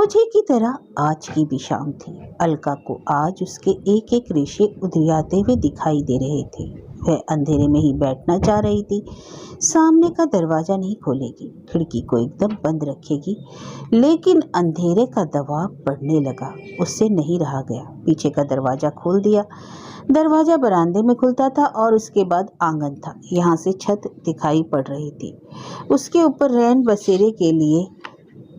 रोजे की तरह आज की भी शाम थी। अलका को आज उसके एक एक रेशे उधरियाते हुए दिखाई दे रहे थे। वह अंधेरे में ही बैठना चाह रही थी। सामने का दरवाजा नहीं खोलेगी, खिड़की को एकदम बंद रखेगी, लेकिन अंधेरे का दबाव बढ़ने लगा। उससे नहीं रहा गया, पीछे का दरवाजा खोल दिया। दरवाजा बरामदे में खुलता था और उसके बाद आंगन था। यहाँ से छत दिखाई पड़ रही थी। उसके ऊपर रैन बसेरे के लिए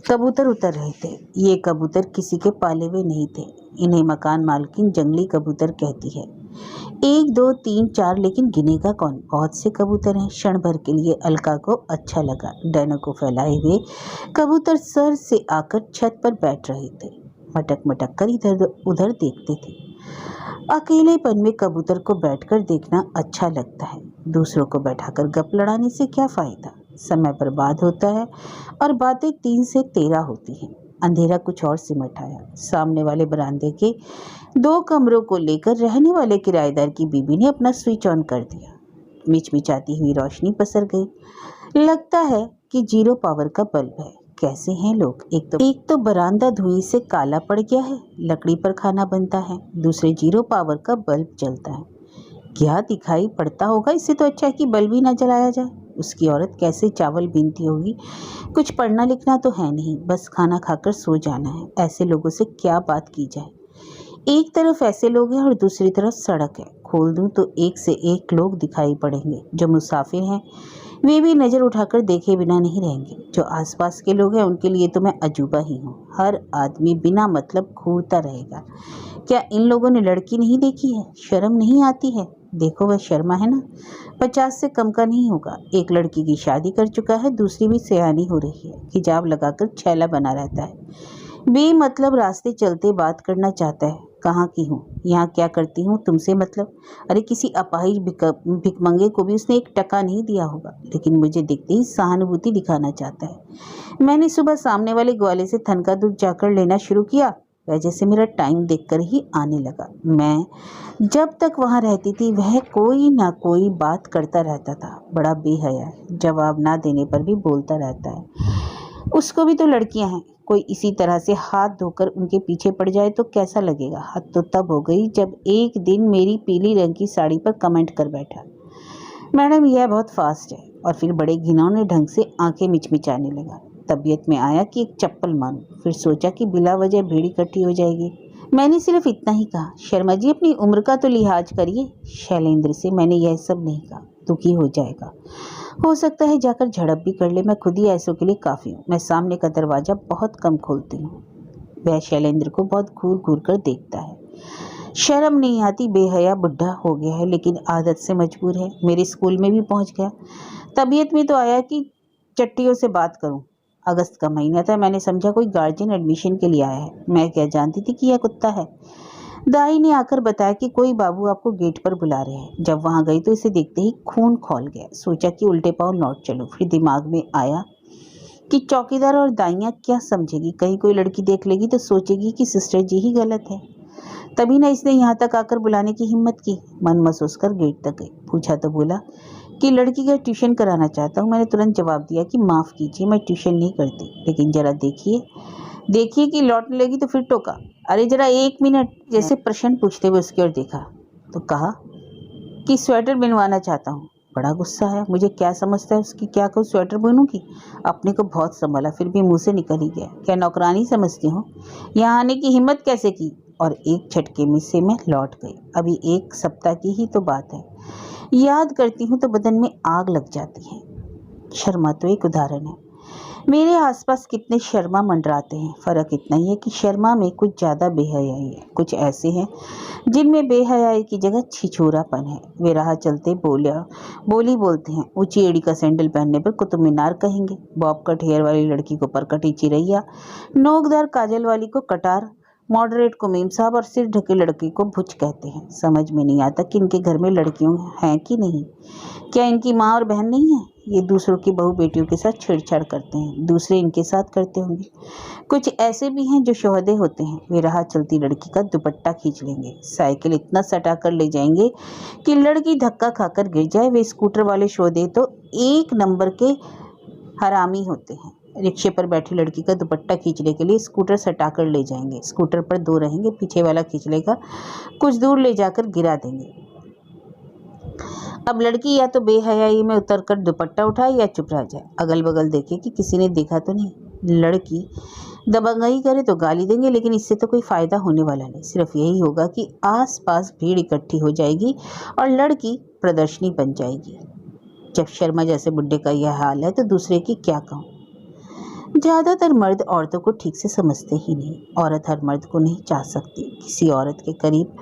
कबूतर उतर रहे थे। ये कबूतर किसी के पाले हुए नहीं थे। इन्हें मकान मालकिन जंगली कबूतर कहती है। 1 2 3 4, लेकिन गिनेगा कौन? बहुत से कबूतर हैं। क्षण भर के लिए अलका को अच्छा लगा। डैनों को फैलाए हुए कबूतर सर से आकर छत पर बैठ रहे थे। मटक मटक कर इधर उधर देखते थे। अकेलेपन में कबूतर को बैठकर देखना अच्छा लगता है। दूसरों को बैठाकर गप लड़ाने से क्या फायदा? समय बर्बाद होता है और बातें 3 से 13 होती हैं। अंधेरा कुछ और सिमट आया। सामने वाले बरामदे के 2 कमरों को लेकर रहने वाले किराएदार की बीबी ने अपना स्विच ऑन कर दिया। मिचमिचाती हुई रोशनी पसर गई। लगता है कि 0 पावर का बल्ब है। कैसे हैं लोग? एक तो बरामदा धुएं से काला पड़ गया है, लकड़ी पर खाना बनता है, दूसरे 0 पावर का बल्ब जलता है। क्या दिखाई पड़ता होगा? इससे तो अच्छा है कि बल्ब ही ना जलाया जाए। उसकी औरत कैसे चावल बीनती होगी। कुछ पढ़ना लिखना तो है नहीं, बस खाना खाकर सो जाना है। ऐसे लोगों से क्या बात की जाए? एक तरफ ऐसे लोग हैं और दूसरी तरफ सड़क है। खोल दूं तो एक से एक लोग दिखाई पड़ेंगे। जो मुसाफिर हैं वे भी नज़र उठाकर देखे बिना नहीं रहेंगे। जो आसपास के लोग हैं उनके लिए तो मैं अजूबा ही हूँ। हर आदमी बिना मतलब घूरता रहेगा। क्या इन लोगों ने लड़की नहीं देखी है? शर्म नहीं आती है? देखो वह शर्मा है ना, 50 से कम का नहीं होगा। एक लड़की की शादी कर चुका है, दूसरी भी सयानी हो रही है। हिजाब लगाकर छैला बना रहता है। बेमतलब रास्ते चलते बात करना चाहता है। कहाँ की हूँ, यहाँ क्या करती हूँ, तुमसे मतलब? अरे किसी अपाहिज भिकमंगे को भी उसने 1 टका नहीं दिया होगा, लेकिन मुझे देखते ही सहानुभूति दिखाना चाहता है। मैंने सुबह सामने वाले ग्वाले से थन का दूध जाकर लेना शुरू किया। वजह से मेरा टाइम देखकर ही आने लगा। मैं जब तक वहाँ रहती थी वह कोई ना कोई बात करता रहता था। बड़ा बेहया है, जवाब ना देने पर भी बोलता रहता है। उसको भी तो लड़कियां हैं। कोई इसी तरह से हाथ धोकर उनके पीछे पड़ जाए तो कैसा लगेगा? हद तो तब हो गई जब एक दिन मेरी पीली रंग की साड़ी पर कमेंट कर बैठा, मैडम यह बहुत फास्ट है, और फिर बड़े घिनौने ढंग से आंखें मिचमिचाने लगा। तबीयत में आया कि एक चप्पल मारूं, फिर सोचा कि बिला वजह भीड़ इकट्ठी हो जाएगी। मैंने सिर्फ इतना ही कहा, शर्मा जी अपनी उम्र का तो लिहाज करिए। शैलेंद्र से मैंने यह सब नहीं कहा, दुखी हो जाएगा। हो सकता है जाकर झड़प भी कर ले। मैं खुद ही ऐसों के लिए काफ़ी हूँ। मैं सामने का दरवाज़ा बहुत कम खोलती हूँ। वह शैलेंद्र को बहुत घूर घूर कर देखता है। शर्म नहीं आती? बेहया बुढ़ा हो गया है, लेकिन आदत से मजबूर है। मेरे स्कूल में भी पहुँच गया। तबीयत में तो आया कि चट्टियों से बात करूँ। अगस्त का महीना था। मैंने समझा कोई गार्जियन एडमिशन के लिए आया है। मैं क्या जानती थी कि यह कुत्ता है। दाई ने आकर बताया कि कोई बाबू आपको गेट पर बुला रहे हैं। जब वहां गई तो इसे देखते ही खून खौल गया। सोचा कि उल्टे पांव लौट चलो। फिर दिमाग में आया कि चौकीदार और दाइयाँ क्या समझेगी, कहीं कोई लड़की देख लेगी तो सोचेगी कि सिस्टर जी ही गलत है। तभी ना इसने यहाँ तक आकर बुलाने की हिम्मत की। मन महसूस कर गेट तक गई। पूछा तो बोला कि लड़की का ट्यूशन कराना चाहता हूँ। मैंने तुरंत जवाब दिया कि माफ़ कीजिए, मैं ट्यूशन नहीं करती, लेकिन ज़रा देखिए कि लौटने लगी तो फिर टोका, अरे ज़रा 1 मिनट। जैसे प्रश्न पूछते हुए उसकी ओर देखा तो कहा कि स्वेटर बनवाना चाहता हूँ। बड़ा गुस्सा है। मुझे क्या समझता है उसकी, क्या कहूँ, स्वेटर बुनूंगी? अपने को बहुत संभाला, फिर भी मुँह से निकल ही गया। क्या नौकरानी समझती हो? यहाँ आने की हिम्मत कैसे की? और एक झटके में से मैं लौट गई। अभी 1 सप्ताह की ही तो बात है। याद करती हूँ तो बदन में आग लग जाती है। शर्मा तो एक उदाहरण है। मेरे आसपास कितने शर्मा मंडराते हैं। फ़र्क इतना ही है कि शर्मा में कुछ ज़्यादा बेहयाई है। कुछ ऐसे हैं जिनमें बेहयाई की जगह छिछोरापन है। वे राह चलते बोली बोलते हैं। ऊंची एड़ी का सैंडल पहनने पर कुतुब मीनार कहेंगे। बॉब कट हेयर वाली लड़की को परकटी चिरैया, नोकदार काजल वाली को कटार, मॉडरेट को मीम साहब और सिर ढके लड़की को भुच कहते हैं। समझ में नहीं आता कि इनके घर में लड़कियों हैं कि नहीं। क्या इनकी माँ और बहन नहीं है? ये दूसरों की बहू बेटियों के साथ छेड़छाड़ करते हैं, दूसरे इनके साथ करते होंगे। कुछ ऐसे भी हैं जो शोहदे होते हैं। वे राह चलती लड़की का दुपट्टा खींच लेंगे, साइकिल इतना सटा कर ले जाएंगे कि लड़की धक्का खाकर गिर जाए। वे स्कूटर वाले शोहदे तो 1 नंबर के हरामी होते हैं। रिक्शे पर बैठी लड़की का दुपट्टा खींचने के लिए स्कूटर सटाकर ले जाएंगे। स्कूटर पर 2 रहेंगे, पीछे वाला खींच लेगा, कुछ दूर ले जाकर गिरा देंगे। अब लड़की या तो बेहयाई में उतरकर दुपट्टा उठाए या चुप रह जाए, अगल बगल देखे कि किसी ने देखा तो नहीं। लड़की दबंगई करे तो गाली देंगे, लेकिन इससे तो कोई फायदा होने वाला नहीं। सिर्फ यही होगा कि आसपास भीड़ इकट्ठी हो जाएगी और लड़की प्रदर्शनी बन जाएगी। जब शर्मा जैसे बुड्ढे का यह हाल है तो दूसरे की क्या कहूँ। ज़्यादातर मर्द औरतों को ठीक से समझते ही नहीं। औरत हर मर्द को नहीं चाह सकती। किसी औरत के करीब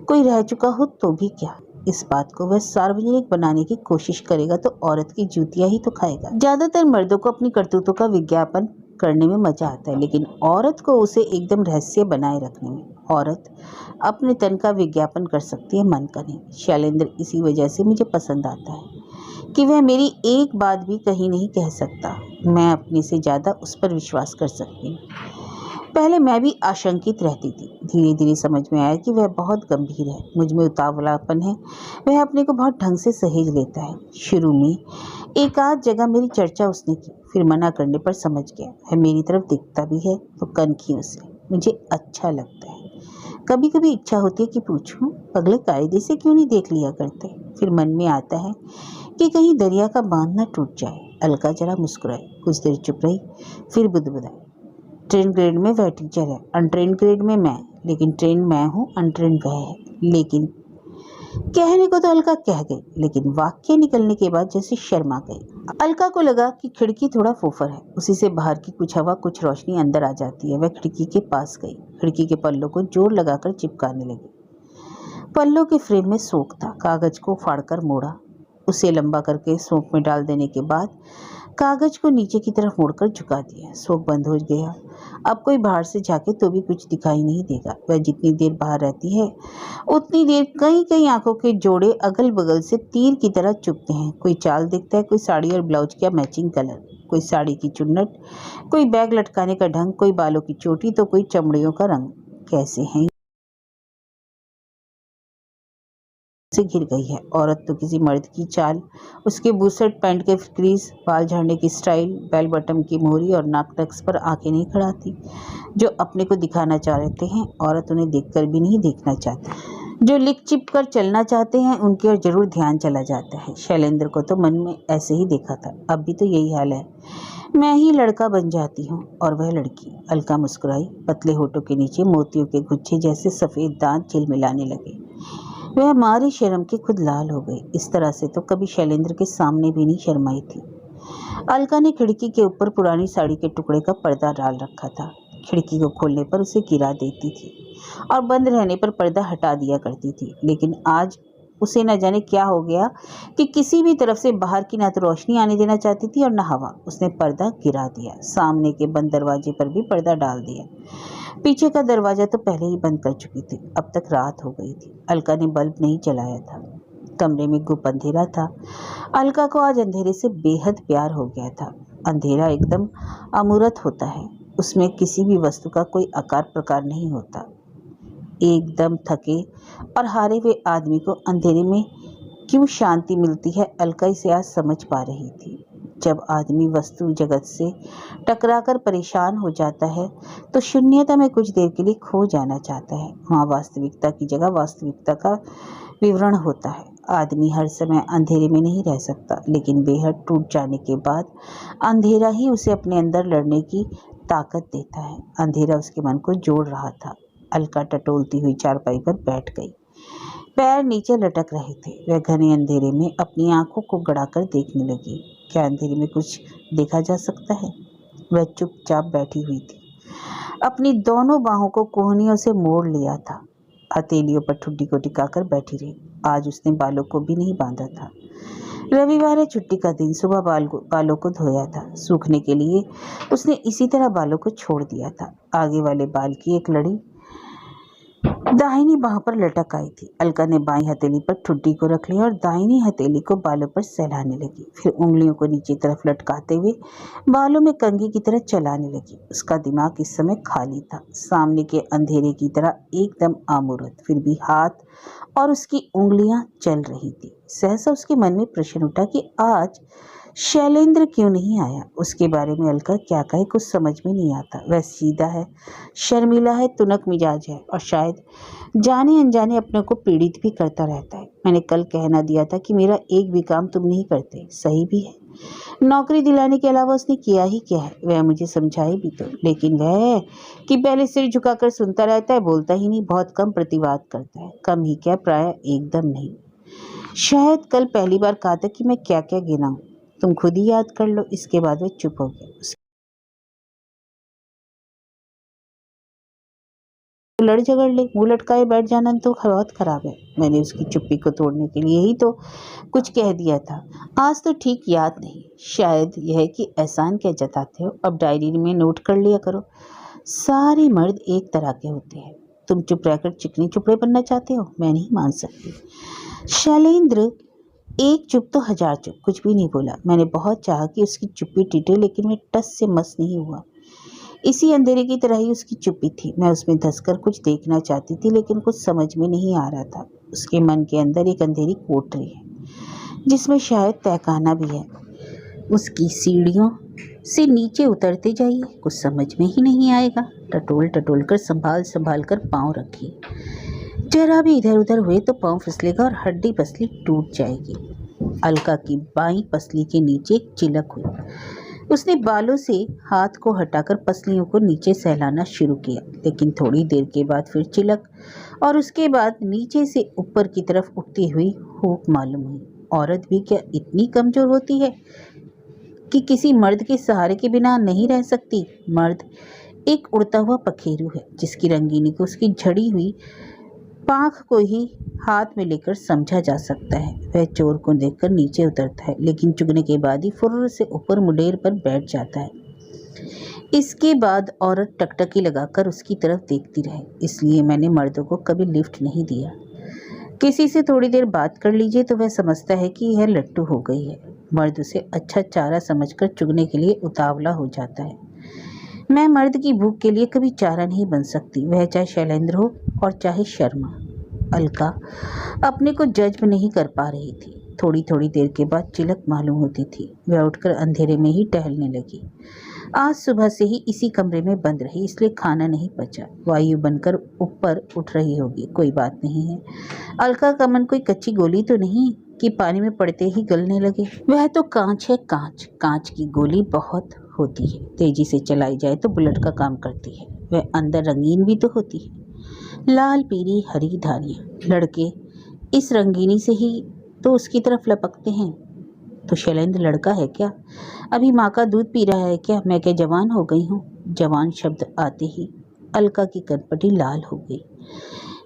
कोई रह चुका हो तो भी क्या, इस बात को वह सार्वजनिक बनाने की कोशिश करेगा तो औरत की जूतियां ही तो खाएगा। ज़्यादातर मर्दों को अपनी करतूतों का विज्ञापन करने में मजा आता है, लेकिन औरत को उसे एकदम रहस्य बनाए रखने में। औरत अपने तन का विज्ञापन कर सकती है, मन का नहीं। शैलेंद्र इसी वजह से मुझे पसंद आता है कि वह मेरी एक बात भी कहीं नहीं कह सकता। मैं अपने से ज़्यादा उस पर विश्वास कर सकती हूँ। पहले मैं भी आशंकित रहती थी, धीरे धीरे समझ में आया कि वह बहुत गंभीर है। मुझ में उतावलापन है, वह अपने को बहुत ढंग से सहेज लेता है। शुरू में एक आध जगह मेरी चर्चा उसने की, फिर मना करने पर समझ गया। वह मेरी तरफ दिखता भी है तो कनखियों से। मुझे अच्छा लगता है। कभी कभी इच्छा होती है कि पूछूं, अगले कायदे से क्यों नहीं देख लिया करते। फिर मन में आता है कि कहीं दरिया का बांध न टूट जाए। अलका जरा मुस्कुराई, कुछ देर चुप रही, फिर बुदबुदाई। ट्रेन ग्रेड में वह टीचर है, अनट्रेन ग्रेड में मैं, लेकिन ट्रेन मैं हूँ, अनट्रेन वह है। लेकिन कहने को तो अलका कह गई, लेकिन वाक्य निकलने के बाद जैसे शर्मा गई। अलका को लगा कि खिड़की थोड़ा फोफर है, उसी से बाहर की कुछ हवा, कुछ रोशनी अंदर आ जाती है। वह खिड़की के पास गई, खिड़की के पल्लों को जोर लगाकर चिपकाने लगी। पल्लों के फ्रेम में सोक था। कागज को फाड़कर मोड़ा, उसे लंबा करके सोक में डाल देने के बाद कागज को नीचे की तरफ मोड़कर झुका दिया। सोक बंद हो गया। अब कोई बाहर से झांके तो भी कुछ दिखाई नहीं देगा। वह जितनी देर बाहर रहती है उतनी देर कई कई आंखों के जोड़े अगल बगल से तीर की तरह चुभते हैं। कोई चाल दिखता है, कोई साड़ी और ब्लाउज का मैचिंग कलर, कोई साड़ी की चुन्नट, कोई बैग लटकाने का ढंग, कोई बालों की चोटी तो कोई चमड़ियों का रंग। कैसे हैं से घिर गई है। औरत तो किसी मर्द की चाल, उसके बूसेट पैंट के क्रीज, बाल झाड़ने की स्टाइल, बेल बटन की मोहरी और नाक टक्स पर आंखें नहीं खड़ाती। जो अपने को दिखाना चाहते हैं औरत उन्हें देखकर भी नहीं देखना चाहती। जो लिख चिप कर चलना चाहते हैं उनकी ओर जरूर ध्यान चला जाता है। शैलेंद्र को तो मन में ऐसे ही देखा था, अब भी तो यही हाल है। मैं ही लड़का बन जाती हूँ और वह लड़की। अलका मुस्कुराई, पतले होठों के नीचे मोतियों के गुच्छे जैसे सफेद दांत झिलमिलाने लगे। वह मारी शर्म के खुद लाल हो गई। इस तरह से तो कभी शैलेंद्र के सामने भी नहीं शर्माई थी। अलका ने खिड़की के ऊपर पुरानी साड़ी के टुकड़े का पर्दा डाल रखा था। खिड़की को खोलने पर उसे गिरा देती थी और बंद रहने पर पर्दा हटा दिया करती थी, लेकिन आज उसे न जाने क्या हो गया कि किसी भी तरफ से बाहर की ना तो रोशनी आने देना चाहती थी और न हवा। उसने पर्दा गिरा दिया। सामने के बंद दरवाजे पर भी पर्दा डाल दिया। पीछे का दरवाजा तो पहले ही बंद कर चुकी थी। अब तक रात हो गई थी। अलका ने बल्ब नहीं जलाया था। कमरे में गुप अंधेरा था। अलका को आज अंधेरे से बेहद प्यार हो गया था। अंधेरा एकदम अमूर्त होता है, उसमें किसी भी वस्तु का कोई आकार प्रकार नहीं होता। एकदम थके और हारे हुए आदमी को अंधेरे में क्यों शांति मिलती है, अलका इसे आज समझ पा रही थी। जब आदमी वस्तु जगत से टकराकर परेशान हो जाता है तो शून्यता में कुछ देर के लिए खो जाना चाहता है। वहाँ वास्तविकता की जगह वास्तविकता का विवरण होता है। आदमी हर समय अंधेरे में नहीं रह सकता, लेकिन बेहद टूट जाने के बाद अंधेरा ही उसे अपने अंदर लड़ने की ताकत देता है। अंधेरा उसके मन को जोड़ रहा था। अलका टटोलती हुई चारपाई पर बैठ गई। पैर नीचे लटक रहे थे। वह घने अंधेरे में अपनी आंखों को गड़ाकर देखने लगी। क्या अंधेरे में कुछ देखा जा सकता है? वह चुपचाप बैठी हुई थी। अपनी दोनों बाहों को कोहनियों से मोड़ लिया था। हथेलियों पर ठुड्डी को टिकाकर बैठी रही। आज उसने बालों को भी नहीं बांधा था। रविवार है, छुट्टी का दिन। सुबह बालों को धोया था। सूखने के लिए उसने इसी तरह बालों को छोड़ दिया था। आगे वाले बाल की एक लड़ी दाहिनी बाह पर लटक आई थी। अलका ने बाईं हथेली पर ठुड्डी को रख लिया और दाहिनी हथेली को बालों पर सहलाने लगी। फिर उंगलियों को नीचे तरफ लटकाते हुए बालों में कंघी की तरह चलाने लगी। उसका दिमाग इस समय खाली था, सामने के अंधेरे की तरह एकदम अमूर्त। फिर भी हाथ और उसकी उंगलियां चल रही थी। सहसा उसके मन में प्रश्न उठा कि आज शैलेंद्र क्यों नहीं आया? उसके बारे में अलका क्या कहे कुछ समझ में नहीं आता। वह सीधा है, शर्मीला है, तुनक मिजाज है और शायद जाने अनजाने अपने को पीड़ित भी करता रहता है। मैंने कल कहना दिया था कि मेरा एक भी काम तुम नहीं करते। सही भी है। नौकरी दिलाने के अलावा उसने किया ही क्या है? वह मुझे समझाए भी तो, लेकिन वह कि पहले सिर झुकाकर सुनता रहता है, बोलता ही नहीं, बहुत कम प्रतिवाद करता है। कम ही क्या, प्राय एकदम नहीं। शायद कल पहली बार कहा था कि मैं क्या क्या गिनाऊं, तुम खुद ही याद कर लो। इसके बाद वह चुप हो गया। लड़ झगड़ ले, मुंह लटकाए बैठ जाना तो बहुत खराब है। मैंने उसकी चुप्पी को तोड़ने के लिए ही तो कुछ कह दिया था। आज तो ठीक याद नहीं। शायद यह कि एहसान क्या जताते हो, अब डायरी में नोट कर लिया करो। सारे मर्द एक तरह के होते हैं। तुम चुप रहकर चिकने चुपड़े बनना चाहते हो? मैं नहीं मान सकती। शैलेंद्र एक चुप तो हजार चुप, कुछ भी नहीं बोला। मैंने बहुत चाहा कि उसकी चुप्पी टीटे, लेकिन मैं टस से मस नहीं हुआ। इसी अंधेरे की तरह ही उसकी चुप्पी थी। मैं उसमें धंसकर कुछ देखना चाहती थी, लेकिन कुछ समझ में नहीं आ रहा था। उसके मन के अंदर एक अंधेरी कोठरी है जिसमें शायद तहखाना भी है। उसकी सीढ़ियों से नीचे उतरते जाइए, कुछ समझ में ही नहीं आएगा। टटोल टटोल कर संभाल संभाल कर पाँव रखिए। जरा भी इधर उधर हुए तो पाँव फिसलेगा और हड्डी पसली टूट जाएगी। अलका की बाईं पसली के नीचे एक चिलक हुई। उसने बालों से हाथ को हटाकर पसलियों को नीचे सहलाना शुरू किया, लेकिन थोड़ी देर के बाद फिर चिलक और उसके बाद नीचे से ऊपर की तरफ उठती हुई हुक मालूम हुई। औरत भी क्या इतनी कमजोर होती है कि किसी मर्द के सहारे के बिना नहीं रह सकती? मर्द एक उड़ता हुआ पखेरु है जिसकी रंगीनी को उसकी झड़ी हुई पाँख को ही हाथ में लेकर समझा जा सकता है। वह चोर को देखकर नीचे उतरता है, लेकिन चुगने के बाद ही फुर्र से ऊपर मुडेर पर बैठ जाता है। इसके बाद औरत टकटकी लगाकर उसकी तरफ देखती रहे। इसलिए मैंने मर्दों को कभी लिफ्ट नहीं दिया। किसी से थोड़ी देर बात कर लीजिए तो वह समझता है कि यह लट्टू हो गई है। मर्द उसे अच्छा चारा समझकर चुगने के लिए उतावला हो जाता है। मैं मर्द की भूख के लिए कभी चारा नहीं बन सकती, वह चाहे शैलेंद्र हो और चाहे शर्मा। अलका अपने को जज नहीं कर पा रही थी। थोड़ी थोड़ी देर के बाद चिलक मालूम होती थी। वह उठकर अंधेरे में ही टहलने लगी। आज सुबह से ही इसी कमरे में बंद रही, इसलिए खाना नहीं पचा। वायु बनकर ऊपर उठ रही होगी, कोई बात नहीं है। अलका का मन कोई कच्ची गोली तो नहीं कि पानी में पड़ते ही गलने लगे। वह तो कांच है, कांच। कांच की गोली बहुत होती है, तेजी से चलाई जाए तो बुलेट का काम करती है। वह अंदर रंगीन भी तो होती है, लाल पीली हरी धारियाँ। लड़के इस रंगीनी से ही तो उसकी तरफ लपकते हैं। तो शैलेंद्र लड़का है क्या? अभी माँ का दूध पी रहा है क्या? मैं क्या जवान हो गई हूँ? जवान शब्द आते ही अलका की कनपटी लाल हो गई।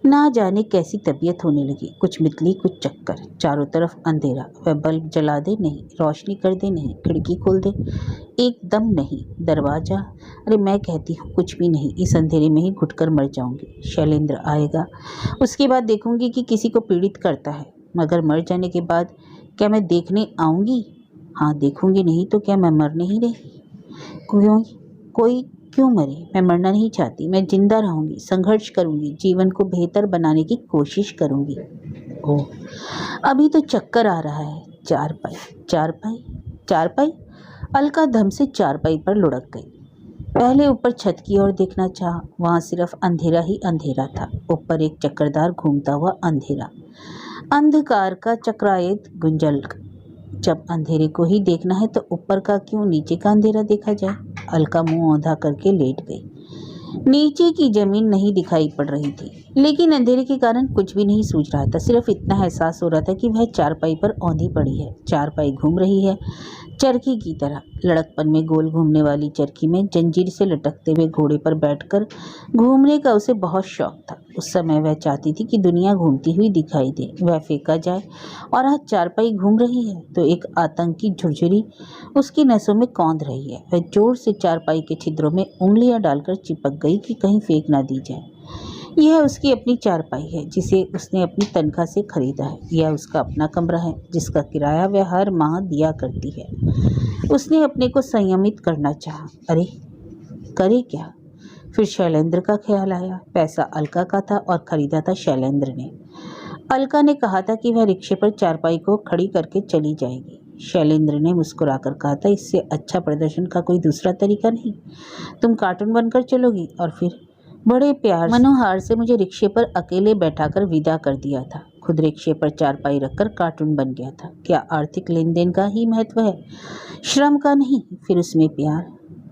ना जाने कैसी तबीयत होने लगी, कुछ मितली कुछ चक्कर। चारों तरफ अंधेरा। वह बल्ब जला दे नहीं, रोशनी कर दे नहीं, खिड़की खोल दे एकदम नहीं, दरवाजा, अरे मैं कहती हूँ कुछ भी नहीं। इस अंधेरे में ही घुटकर मर जाऊंगी। शैलेंद्र आएगा, उसके बाद देखूंगी कि किसी को पीड़ित करता है। मगर मर जाने के बाद क्या मैं देखने आऊंगी? हाँ देखूंगी, नहीं तो क्या मैं मर नहीं रही? क्यों कोई क्यों मरे? मैं मरना नहीं चाहती। मैं जिंदा रहूंगी, संघर्ष करूंगी, जीवन को बेहतर बनाने की कोशिश करूंगी। ओह, अभी तो चक्कर आ रहा है। चारपाई, चारपाई, चारपाई। अलका धम से चारपाई पर लुढ़क गई। पहले ऊपर छत की ओर देखना चाहा, वहां सिर्फ अंधेरा ही अंधेरा था। ऊपर एक चक्करदार घूमता हुआ अंधेरा, अंधकार का चक्रायित गुंजल्क। जब अंधेरे को ही देखना है तो ऊपर का क्यों नीचे का अंधेरा देखा जाए? अलका मुंह औंधा करके लेट गई। नीचे की जमीन नहीं दिखाई पड़ रही थी, लेकिन अंधेरे के कारण कुछ भी नहीं सूझ रहा था। सिर्फ इतना एहसास हो रहा था कि वह चारपाई पर औंधी पड़ी है। चारपाई घूम रही है चरखी की तरह। लड़कपन में गोल घूमने वाली चरखी में जंजीर से लटकते हुए घोड़े पर बैठकर घूमने का उसे बहुत शौक था। उस समय वह चाहती थी कि दुनिया घूमती हुई दिखाई दे, वह फेंका जाए। और आज चारपाई घूम रही है तो एक आतंकी झुरझुरी उसकी नसों में कौंध रही है। वह जोर से चारपाई के छिद्रों में उंगलियां डालकर चिपक गई कि कहीं फेंक ना दी जाए। यह उसकी अपनी चारपाई है जिसे उसने अपनी तनख्वाह से खरीदा है। यह उसका अपना कमरा है जिसका किराया वह हर माह दिया करती है। उसने अपने को संयमित करना चाहा। अरे करे क्या? फिर शैलेंद्र का ख्याल आया। पैसा अलका का था और खरीदा था शैलेंद्र ने। अलका ने कहा था कि वह रिक्शे पर चारपाई को खड़ी करके चली जाएगी। शैलेंद्र ने मुस्कुराकर कहा था, इससे अच्छा प्रदर्शन का कोई दूसरा तरीका नहीं। तुम कार्टून बनकर चलोगी। और फिर बड़े प्यार मनोहार से मुझे रिक्शे पर अकेले बैठाकर विदा कर दिया था। खुद रिक्शे पर चारपाई रखकर कार्टून बन गया था। क्या आर्थिक लेन देन का ही महत्व है, श्रम का नहीं? फिर उसमें प्यार।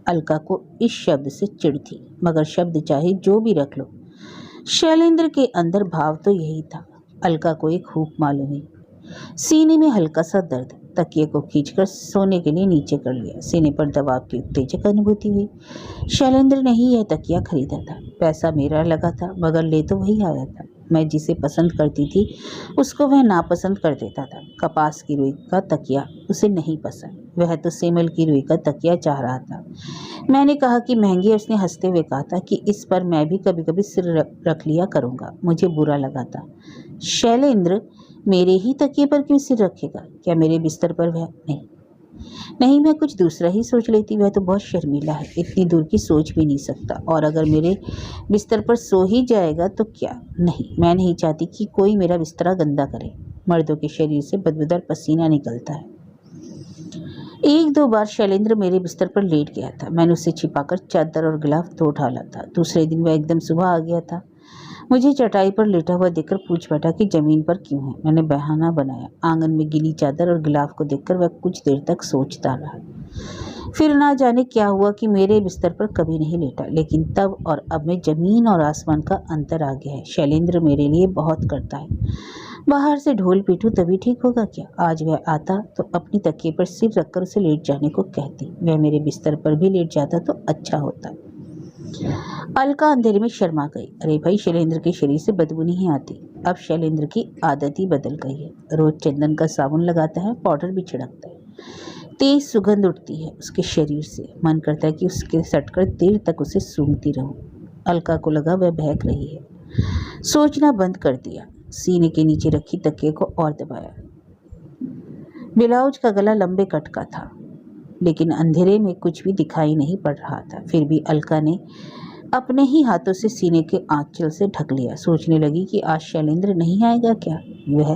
अलका को इस शब्द से चिढ़ थी, मगर शब्द चाहे जो भी रख लो, शैलेंद्र के अंदर भाव तो यही था। अलका को एक खूब मालूम हुई। सीने में हल्का सा दर्द। तकिए को खींचकर सोने के लिए नीचे कर लिया। सीने पर दबाव की उत्तेजक अनुभूति हुई। शैलेंद्र ने ही यह तकिया खरीदा था। पैसा मेरा लगा था, मगर ले तो वही आया था। मैं जिसे पसंद करती थी उसको वह नापसंद कर देता था। कपास की रुई का तकिया उसे नहीं पसंद, वह तो सेमल की रुई का तकिया चाह रहा था। मैंने कहा कि महंगी है। उसने हंसते हुए कहा था कि इस पर मैं भी कभी कभी सिर रख लिया करूँगा। मुझे बुरा लगा था। शैलेंद्र मेरे ही तकिए पर क्यों सिर रखेगा? क्या मेरे बिस्तर पर? वह नहीं, मैं कुछ दूसरा ही सोच लेती। वह तो बहुत शर्मीला है, इतनी दूर की सोच भी नहीं सकता। और अगर मेरे बिस्तर पर सो ही जाएगा तो क्या? नहीं, मैं नहीं चाहती कि कोई मेरा बिस्तरा गंदा करे। मर्दों के शरीर से बदबूदार पसीना निकलता है। एक दो बार शैलेंद्र मेरे बिस्तर पर लेट गया था। मैंने उसे छिपाकर चादर और गिलाफ धो डाला था। दूसरे दिन वह एकदम सुबह आ गया था। मुझे चटाई पर लेटा हुआ देखकर पूछ बैठा कि जमीन पर क्यों है। मैंने बहाना बनाया। आंगन में गीली चादर और गिलाफ को देखकर वह कुछ देर तक सोचता रहा। फिर ना जाने क्या हुआ कि मेरे बिस्तर पर कभी नहीं लेटा। लेकिन तब और अब में जमीन और आसमान का अंतर आ गया है। शैलेंद्र मेरे लिए बहुत करता है। बाहर से ढोल पीटूं तभी ठीक होगा क्या? आज वह आता तो अपनी तकिए पर सिर रखकर उसे लेट जाने को कहती। वह मेरे बिस्तर पर भी लेट जाता तो अच्छा होता। अलका अंधेरे में शर्मा गई। अरे भाई, शैलेंद्र के शरीर से बदबू नहीं आती। अब शैलेंद्र की आदत ही बदल गई है। रोज चंदन का साबुन लगाता है, पाउडर भी छिड़कता है। तेज सुगंध उठती है उसके शरीर से। मन करता है कि उसके सटकर देर तक उसे सूंघती रहूं। अलका को लगा वह बहक रही है। सोचना बंद कर दिया। सीने के नीचे रखी तकिए को और दबाया। ब्लाउज का गला लंबे कट का था, लेकिन अंधेरे में कुछ भी दिखाई नहीं पड़ रहा था। फिर भी अलका ने अपने ही हाथों से सीने के आंचल से ढक लिया। सोचने लगी कि आज शैलेंद्र नहीं आएगा क्या? वह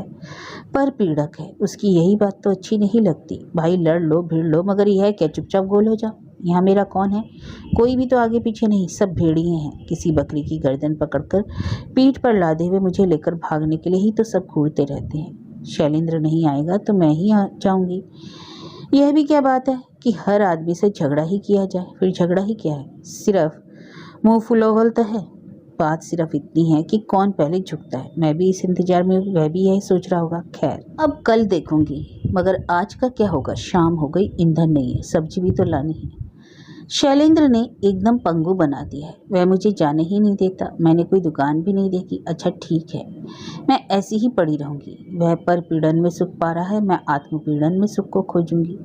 पर पीड़क है, उसकी यही बात तो अच्छी नहीं लगती। भाई लड़ लो भिड़ लो, मगर यह है क्या चुपचाप गोल हो जाओ। यहाँ मेरा कौन है? कोई भी तो आगे पीछे नहीं, सब भेड़िए हैं। किसी बकरी की गर्दन पकड़कर पीठ पर लादे हुए मुझे लेकर भागने के लिए ही तो सब घूरते रहते हैं। शैलेंद्र नहीं आएगा तो मैं ही आ जाऊंगी। यह भी क्या बात है कि हर आदमी से झगड़ा ही किया जाए? फिर झगड़ा ही क्या है, सिर्फ मुंह फुलोवल तो है। बात सिर्फ इतनी है कि कौन पहले झुकता है। मैं भी इस इंतजार में हूँ, वह भी यही सोच रहा होगा। खैर, अब कल देखूंगी। मगर आज का क्या होगा? शाम हो गई, ईंधन नहीं है, सब्जी भी तो लानी है। शैलेंद्र ने एकदम पंगु बना दिया है। वह मुझे जाने ही नहीं देता। मैंने कोई दुकान भी नहीं देखी। अच्छा ठीक है, मैं ऐसी ही पड़ी रहूंगी। वह पर पीड़न में सुख पा रहा है, मैं आत्मपीड़न में सुख को खोजूंगी।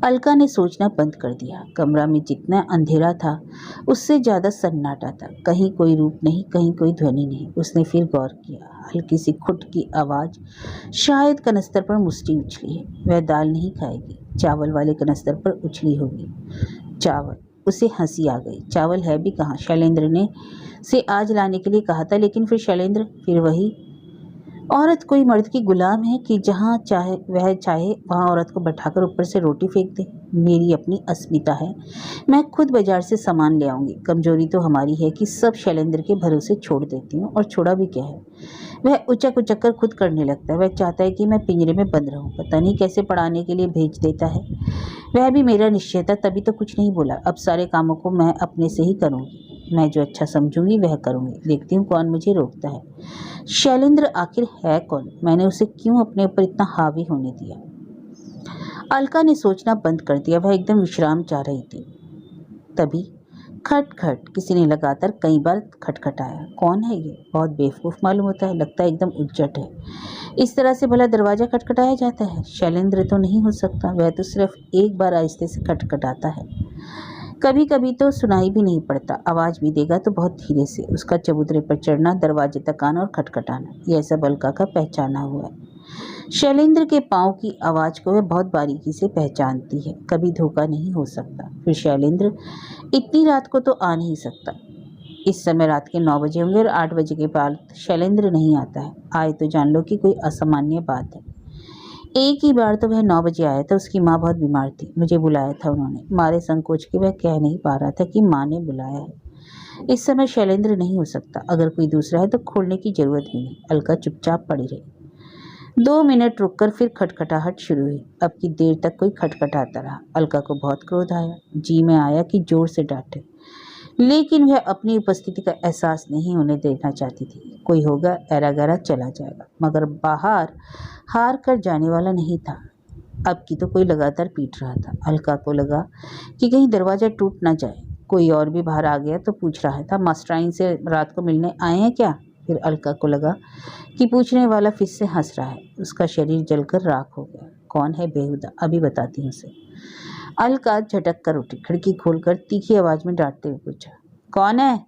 अलका ने सोचना बंद कर दिया। कमरा में जितना अंधेरा था उससे ज्यादा सन्नाटा था। कहीं कोई रूप नहीं, कहीं कोई ध्वनि नहीं। उसने फिर गौर किया। हल्की सी खुट की आवाज। शायद कनस्तर पर मुष्टि उछली है। वह दाल नहीं खाएगी, चावल वाले कनस्तर पर उछली होगी। चावल। उसे हंसी आ गई। चावल है भी कहाँ? शैलेंद्र ने से आज लाने के लिए कहा था। लेकिन फिर शैलेंद्र, फिर वही औरत कोई मर्द की गुलाम है कि जहाँ चाहे वह चाहे वहाँ औरत को बैठाकर ऊपर से रोटी फेंक दे। मेरी अपनी अस्मिता है, मैं खुद बाजार से सामान ले आऊंगी। कमजोरी तो हमारी है कि सब शैलेंद्र के भरोसे छोड़ देती हूँ। और छोड़ा भी क्या है, वह उचक उचक कर खुद करने लगता है। वह चाहता है कि मैं पिंजरे में बंद रहूं। पता नहीं कैसे पढ़ाने के लिए भेज देता है। वह भी मेरा निश्चय था, तभी तो कुछ नहीं बोला। अब सारे कामों को मैं अपने से ही करूंगी। मैं जो अच्छा समझूंगी वह करूंगी। देखती हूँ कौन मुझे रोकता है। शैलेंद्र आखिर है कौन? मैंने उसे क्यों अपने ऊपर इतना हावी होने दिया? अलका ने सोचना बंद कर दिया। वह एकदम विश्राम चाह रही थी। तभी खट खट किसी ने लगातार कई बार खटखटाया। कौन है ये? बहुत बेवकूफ़ मालूम होता है। लगता है एकदम उज्जट है। इस तरह से भला दरवाज़ा खटखटाया जाता है? शैलेंद्र तो नहीं हो सकता। वह तो सिर्फ एक बार आहिस्ते से खटखटाता है। कभी कभी तो सुनाई भी नहीं पड़ता। आवाज़ भी देगा तो बहुत धीरे से। उसका चबूतरे पर चढ़ना, दरवाजे तक आना और खटखटाना, यह सब अलका का पहचाना हुआ है। शैलेंद्र के पाँव की आवाज़ को वह बहुत बारीकी से पहचानती है। कभी धोखा नहीं हो सकता। फिर शैलेंद्र इतनी रात को तो आ नहीं सकता। इस समय रात के 9 बजे होंगे और 8 बजे के बाद शैलेंद्र नहीं आता है। आए तो जान लो कि कोई असामान्य बात है। एक ही बार तो वह 9 बजे आया था। उसकी माँ बहुत बीमार थी, मुझे बुलाया था उन्होंने। मारे संकोच के वह कह नहीं पा रहा था कि माँ ने बुलाया है। इस समय शैलेंद्र नहीं हो सकता, अगर कोई दूसरा है तो खोलने की जरूरत भी नहीं। अलका चुपचाप पड़ी रही। 2 मिनट रुककर फिर खटखटाहट शुरू हुई। अब की देर तक कोई खटखटाता रहा। अलका को बहुत क्रोध आया, जी में आया कि जोर से डांटे, लेकिन वह अपनी उपस्थिति का एहसास नहीं होने देना चाहती थी। कोई होगा, ऐरा गैरा चला जाएगा, मगर बाहर हार कर जाने वाला नहीं था। अब की तो कोई लगातार पीट रहा था। अलका को लगा कि कहीं दरवाजा टूट ना जाए। कोई और भी बाहर आ गया तो पूछ रहा था, मास्टराइन से रात को मिलने आए हैं क्या? फिर अलका को लगा कि पूछने वाला फिर से हंस रहा है। उसका शरीर जलकर राख हो गया। कौन है बेहुदा, अभी बताती हूँ उसे। अलका झटक कर उठी, खिड़की खोलकर तीखी आवाज में डांटते हुए पूछा, कौन है?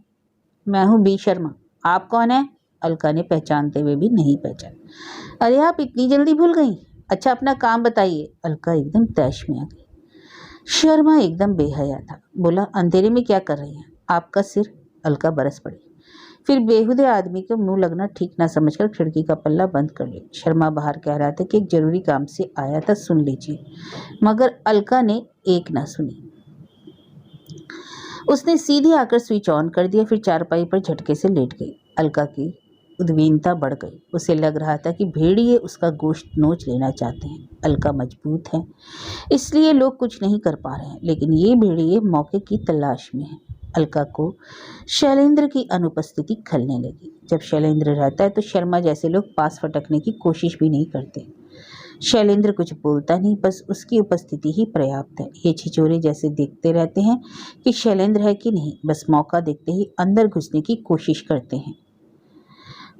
मैं हूँ बी शर्मा। आप कौन है? अलका ने पहचानते हुए भी नहीं पहचाना। अरे आप इतनी जल्दी भूल गई? अच्छा अपना काम बताइए। अलका एकदम तैश में आ गई। शर्मा एकदम बेहया था, बोला, अंधेरे में क्या कर रही हैं? आपका सिर। अलका बरस पड़ी। फिर बेहुदे आदमी को मुंह लगना ठीक ना समझकर खिड़की का पल्ला बंद कर लिया। शर्मा बाहर कह रहा था कि एक जरूरी काम से आया था, सुन लीजिए, मगर अलका ने एक ना सुनी। उसने सीधे आकर स्विच ऑन कर दिया, फिर चारपाई पर झटके से लेट गई। अलका की उद्विग्नता बढ़ गई। उसे लग रहा था कि भेड़िए उसका गोश्त नोच लेना चाहते हैं। अलका मजबूत है, इसलिए लोग कुछ नहीं कर पा रहे हैं, लेकिन ये भेड़िए मौके की तलाश में है। अलका को शैलेंद्र की अनुपस्थिति खलने लगी। जब शैलेंद्र रहता है तो शर्मा जैसे लोग पास फटकने की कोशिश भी नहीं करते। शैलेंद्र कुछ बोलता नहीं, बस उसकी उपस्थिति ही पर्याप्त है। ये छिछोरे जैसे देखते रहते हैं कि शैलेंद्र है कि नहीं, बस मौका देखते ही अंदर घुसने की कोशिश करते हैं।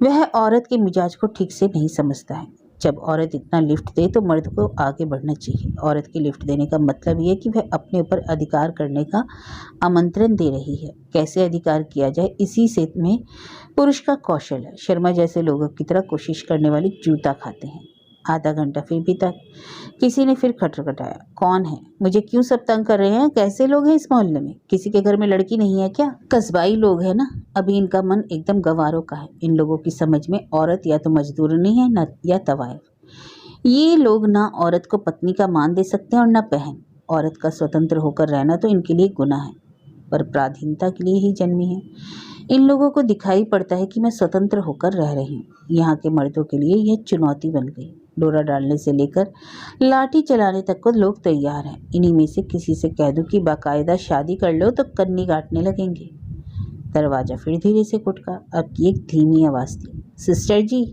वह औरत के मिजाज को ठीक से नहीं समझता है। जब औरत इतना लिफ्ट दे तो मर्द को आगे बढ़ना चाहिए। औरत की लिफ्ट देने का मतलब यह कि वह अपने ऊपर अधिकार करने का आमंत्रण दे रही है। कैसे अधिकार किया जाए, इसी से में पुरुष का कौशल है। शर्मा जैसे लोगों की तरह कोशिश करने वाले जूता खाते हैं। आधा घंटा फिर भी तक किसी ने फिर खटखटाया। कौन है? मुझे क्यों सब तंग कर रहे हैं? कैसे लोग हैं इस मोहल्ले में? किसी के घर में लड़की नहीं है क्या? कस्बाई लोग हैं ना। अभी इनका मन एकदम गवारों का है। इन लोगों की समझ में औरत या तो मजदूरनी है न या तवायफ। ये लोग ना औरत को पत्नी का मान दे सकते हैं और न बहन। औरत का स्वतंत्र होकर रहना तो इनके लिए गुनाह है, पर पराधीनता के लिए ही जन्मी है। इन लोगों को दिखाई पड़ता है कि मैं स्वतंत्र होकर रह रही हूँ। यहाँ के मर्दों के लिए यह चुनौती बन गई। डोरा डालने से लेकर लाठी चलाने तक को लोग तैयार हैं। इन्हीं में से किसी से कह दूं कि बाकायदा शादी कर लो तो कन्नी काटने लगेंगे। दरवाजा फिर धीरे से खटका। अब की एक धीमी आवाज थी, सिस्टर जी,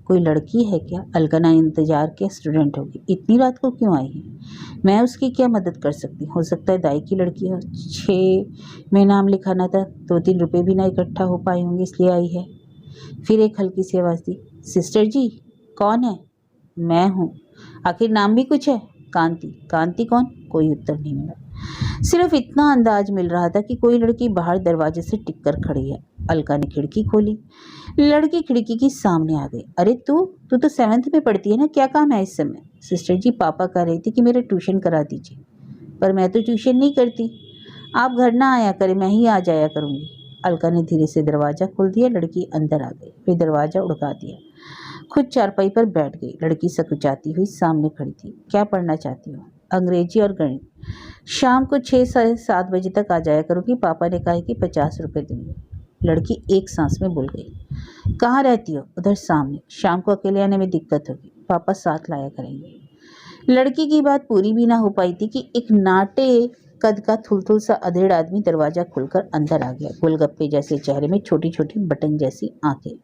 कोई लड़की है क्या? अलका ने इंतजार के स्टूडेंट होगी, इतनी रात को क्यों आई है? मैं उसकी क्या मदद कर सकती? हो सकता है दाई की लड़की हो। 6 में नाम लिखाना था, 2-3 रुपए भी ना इकट्ठा हो पाए होंगे, इसलिए आई है। फिर एक हल्की सी आवाज दी, सिस्टर जी कौन है? मैं हूँ। आखिर नाम भी कुछ है? कांति। कांति कौन? कोई उत्तर नहीं मिला। सिर्फ इतना अंदाज मिल रहा था कि कोई लड़की बाहर दरवाजे से टिक कर खड़ी है। अलका ने खिड़की खोली। लड़की खिड़की के सामने आ गई। अरे तू तो 7th में पढ़ती है ना, क्या काम है इस समय? सिस्टर जी, पापा कह रही थी कि मेरा ट्यूशन करा दीजिए, पर मैं तो ट्यूशन नहीं करती। आप घर ना आया करें, मैं ही आ जाया करूँगी। अलका ने धीरे से दरवाजा खोल दिया। लड़की अंदर आ गई, फिर दरवाजा उड़का दिया, खुद चारपाई पर बैठ गई। लड़की सकुचाती हुई सामने खड़ी थी। क्या पढ़ना चाहती हो? अंग्रेजी और गणित। शाम को 6-7 बजे तक आ जाया करूँगी, पापा ने कहा है कि 50 रुपये दूंगी। लड़की एक सांस में बोल गई। कहाँ रहती हो? उधर सामने। शाम को अकेले आने में दिक्कत होगी, पापा साथ लाया करेंगे। लड़की की बात पूरी भी ना हो पाई थी कि एक नाटे कद का थुलथुल सा अधेड़ आदमी दरवाजा खुलकर अंदर आ गया। गोलगप्पे जैसे चेहरे में छोटी छोटी बटन जैसी आंखें,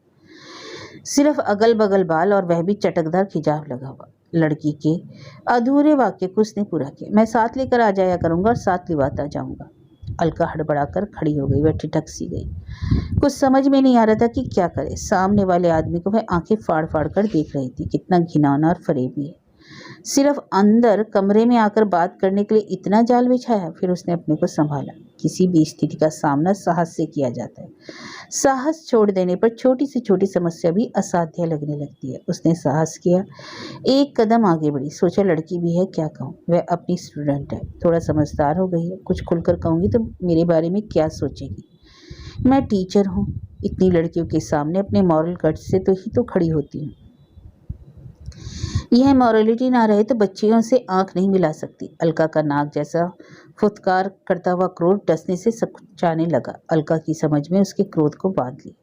सिर्फ अगल बगल बाल, और वह भी चटकदार खिजाव लगा हुआ। लड़की के अधूरे वाक्य को उसने पूरा किया। मैं साथ लेकर आ जाया करूंगा और साथ लिवाता जाऊंगा। अलका हड़बड़ाकर खड़ी हो गई। वह ठिठक सी गई। कुछ समझ में नहीं आ रहा था कि क्या करे। सामने वाले आदमी को वह आंखें फाड़ फाड़ कर देख रही थी। कितना घिनौना और फरेबी है। सिर्फ अंदर कमरे में आकर बात करने के लिए इतना जाल बिछाया। फिर उसने अपने को संभाला। किसी भी स्थिति का सामना साहस से किया जाता है। साहस छोड़ देने पर छोटी से छोटी समस्या भी असाध्य लगने लगती है। उसने साहस किया, एक कदम आगे बढ़ी। सोचा लड़की भी है, क्या कहूँ, वह अपनी स्टूडेंट है, थोड़ा समझदार हो गई है। कुछ खुलकर कहूँगी तो मेरे बारे में क्या सोचेगी? मैं टीचर हूँ। इतनी लड़कियों के सामने अपने मॉरल गट्स से तो खड़ी होती हूँ। यह मॉरलिटी ना रहे तो बच्चियों से आंख नहीं मिला सकती। अलका का नाक जैसा फुतकार करता हुआ क्रोध डसने से सकुचाने लगा। अलका की समझ में उसके क्रोध को बांध लिया।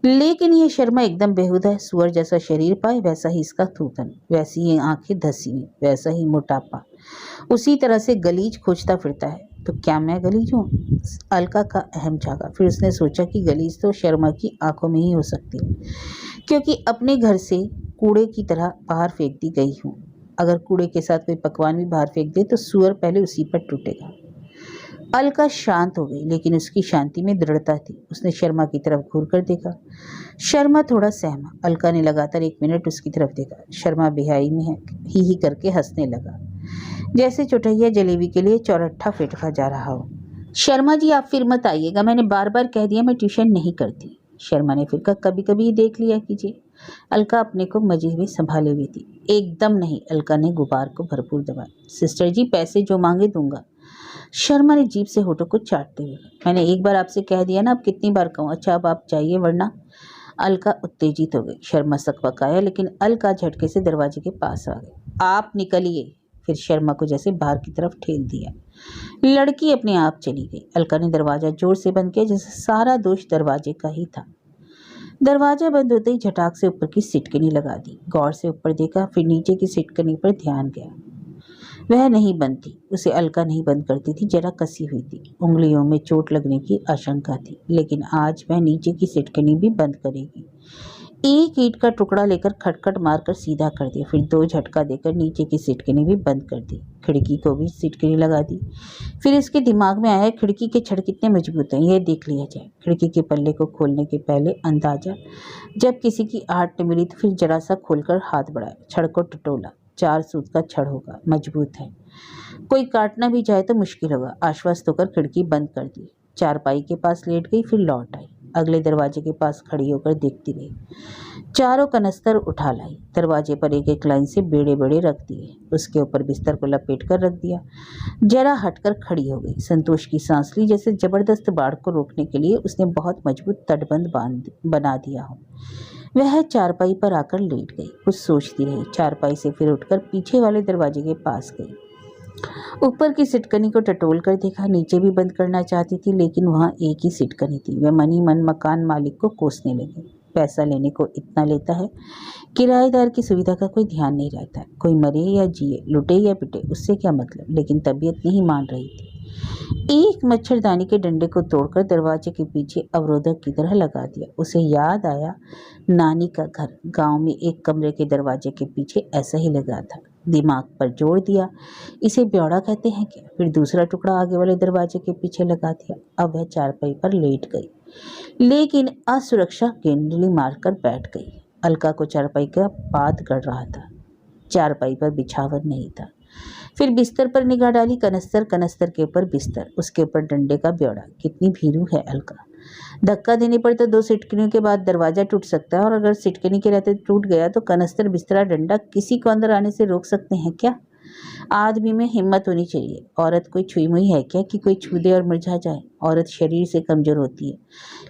लेकिन यह शर्मा एकदम बेहुदा है। सुअर जैसा शरीर पाए वैसा ही इसका थूथन, वैसी ही आंखें धसी हुई, वैसा ही मोटापा, उसी तरह से गलीज खोजता फिरता है। तो क्या मैं गलीज हूँ? अलका का अहम जागा। फिर उसने सोचा कि गलीज तो शर्मा की आंखों में ही हो सकती है, क्योंकि अपने घर से कूड़े की तरह बाहर फेंक दी गई हूँ। अगर कूड़े के साथ कोई पकवान भी बाहर फेंक दे तो सुअर पहले उसी पर टूटेगा। अलका शांत हो गई, लेकिन उसकी शांति में दृढ़ता थी। उसने शर्मा की तरफ घूर कर देखा। शर्मा थोड़ा सहमा। अलका ने लगातार 1 मिनट उसकी तरफ देखा। शर्मा बेहाई में ही करके हंसने लगा, जैसे चुटैया जलेबी के लिए चौरट्ठा फेंका जा रहा हो। शर्मा जी, आप फिर मत आइएगा, मैंने बार बार कह दिया मैं ट्यूशन नहीं करती। शर्मा ने फिर कहा, कभी कभी ही देख लिया कीजिए। अलका अपने को मजे में संभाले हुई थी। एकदम नहीं, अलका ने गुबार को भरपूर दबाया। सिस्टर जी, पैसे जो मांगे दूंगा। शर्मा ने जीभ से होठों को चाटते हुए कहा, मैंने एक बार आपसे कह दिया ना, अब कितनी बार कहूँ? अच्छा अब आप जाइए वरना। अलका उत्तेजित हो गई। शर्मा सकपकाया, लेकिन अलका झटके से दरवाजे के पास आ गई। आप निकलिए। फिर शर्मा को जैसे बाहर की तरफ ठेल दिया। लड़की अपने आप चली गई। अलका ने दरवाजा जोर से बंद किया, जैसे सारा दोष दरवाजे का ही था। दरवाजा बंद होते ही झटाक से ऊपर की सिटकनी लगा दी। गौर से ऊपर देखा, फिर नीचे की सिटकनी पर ध्यान गया। वह नहीं बंद थी। उसे अलका नहीं बंद करती थी, जरा कसी हुई थी। उंगलियों में चोट लगने की आशंका थी, लेकिन आज वह नीचे की सिटकनी भी बंद करेगी। एक ईंट का टुकड़ा लेकर खटखट मारकर सीधा कर दिया, फिर 2 झटका देकर नीचे की सिटकनी भी बंद कर दी। खिड़की को भी सिटकनी लगा दी। फिर इसके दिमाग में आया, खिड़की के छड़ कितने मजबूत हैं, यह देख लिया जाए। खिड़की के पल्ले को खोलने के पहले अंदाजा जब किसी की आहट न मिली तो फिर जरा सा खोलकर हाथ बढ़ाया, छड़ को टटोला। 4 सूत का छड़ होगा, मजबूत है, कोई काटना भी चाहे तो मुश्किल होगा। आश्वस्त होकर खिड़की बंद कर दी। चारपाई के पास लेट गई, फिर लौट आई। अगले दरवाजे के पास खड़ी होकर देखती रही। चारों कनस्तर उठा लाई। दरवाजे पर एक एक लाइन से बेड़े बेड़े रख दिए। उसके ऊपर बिस्तर को लपेट कर रख दिया। जरा हटकर खड़ी हो गई। संतोष की सांस ली, जैसे जबरदस्त बाढ़ को रोकने के लिए उसने बहुत मजबूत तटबंध बना दिया हो। वह चारपाई पर आकर लेट गई। कुछ सोचती रही। चारपाई से फिर उठकर पीछे वाले दरवाजे के पास गई। ऊपर की सिटकनी को टटोल कर देखा। नीचे भी बंद करना चाहती थी, लेकिन वहाँ एक ही सिटकनी थी। वह मनी मन मकान मालिक को कोसने लगी। पैसा लेने को इतना लेता है, किराएदार की सुविधा का कोई ध्यान नहीं रहता है। कोई मरे या जिए, लुटे या पिटे, उससे क्या मतलब। लेकिन तबीयत नहीं मान रही थी। एक मच्छरदानी के डंडे को तोड़कर दरवाजे के पीछे अवरोधक की तरह लगा दिया। उसे याद आया, नानी का घर गांव में एक कमरे के दरवाजे के पीछे ऐसा ही लगा था। दिमाग पर जोड़ दिया, इसे ब्यौड़ा कहते हैं क्या। फिर दूसरा टुकड़ा आगे वाले दरवाजे के पीछे लगा दिया। अब वह चारपाई पर लेट गई, लेकिन असुरक्षा गेंडली मारकर बैठ गई। अलका को चारपाई का पात गड़ रहा था। चारपाई पर बिछावन नहीं था। फिर बिस्तर पर निगाह डाली। कनस्तर, कनस्तर के ऊपर बिस्तर, उसके ऊपर डंडे का ब्यौड़ा। कितनी भीरू है अलका। धक्का देने पर तो 2 सिटकनियों के बाद दरवाजा टूट सकता है, और अगर सिटकनी के रहते टूट गया तो कनस्तर, बिस्तरा, डंडा किसी को अंदर आने से रोक सकते हैं क्या। आदमी में हिम्मत होनी चाहिए। औरत कोई छुई मुई है क्या कि कोई छू दे और मुरझा जाए। औरत शरीर से कमजोर होती है,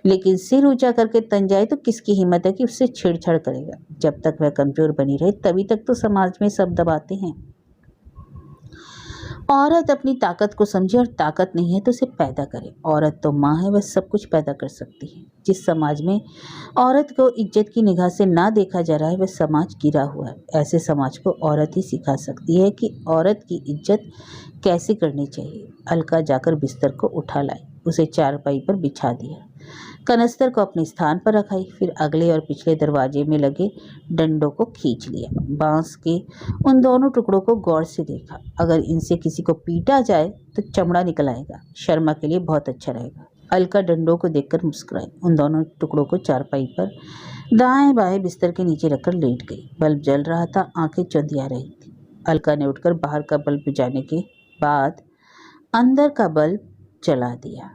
लेकिन सिर ऊंचा करके तन जाए तो किसकी हिम्मत है कि उससे छेड़छाड़ करेगा। जब तक वह कमजोर बनी रहे तभी तक तो समाज में सब दबाते हैं। औरत अपनी ताकत को समझे, और ताकत नहीं है तो उसे पैदा करे। औरत तो माँ है, वह सब कुछ पैदा कर सकती है। जिस समाज में औरत को इज्जत की निगाह से ना देखा जा रहा है, वह समाज गिरा हुआ है। ऐसे समाज को औरत ही सिखा सकती है कि औरत की इज्जत कैसे करनी चाहिए। अलका जाकर बिस्तर को उठा लाई, उसे चारपाई पर बिछा दिया, कनस्तर को अपने स्थान पर रखाई। फिर अगले और पिछले दरवाजे में लगे डंडों को खींच लिया। बांस के उन दोनों टुकड़ों को गौर से देखा। अगर इनसे किसी को पीटा जाए तो चमड़ा निकल आएगा। शर्मा के लिए बहुत अच्छा रहेगा। अलका डंडों को देखकर मुस्कुराई। उन दोनों टुकड़ों को चारपाई पर दाएं बाएं बिस्तर के नीचे रखकर लेट गई। बल्ब जल रहा था, आंखें चौंधिया रही थी। अलका ने उठकर बाहर का बल्ब बुझाने के बाद अंदर का बल्ब जला दिया।